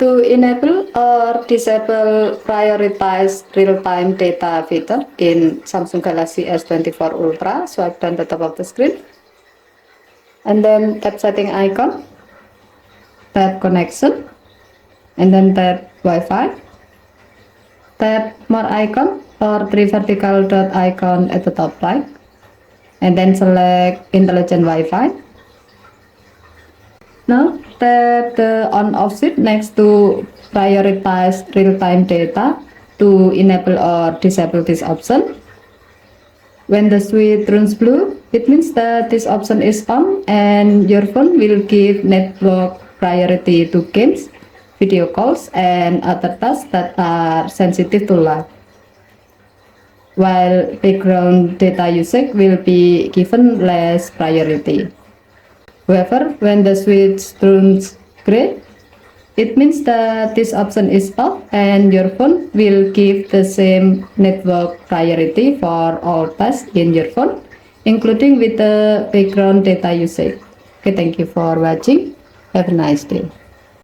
To enable or disable prioritize real-time data feature in Samsung Galaxy S24 Ultra, swipe down the top of the screen and then tap setting icon, tap connection, and then tap Wi-Fi, tap more icon or three vertical dot icon at the top right, and then select intelligent Wi-Fi. Now tap the on-off switch next to prioritize real-time data to enable or disable this option. When the switch turns blue, it means that this option is on and your phone will give network priority to games, video calls, and other tasks that are sensitive to light, while background data usage will be given less priority. However, when the switch turns gray, it means that this option is off and your phone will give the same network priority for all tasks in your phone, including with the background data usage. Okay, thank you for watching. Have a nice day.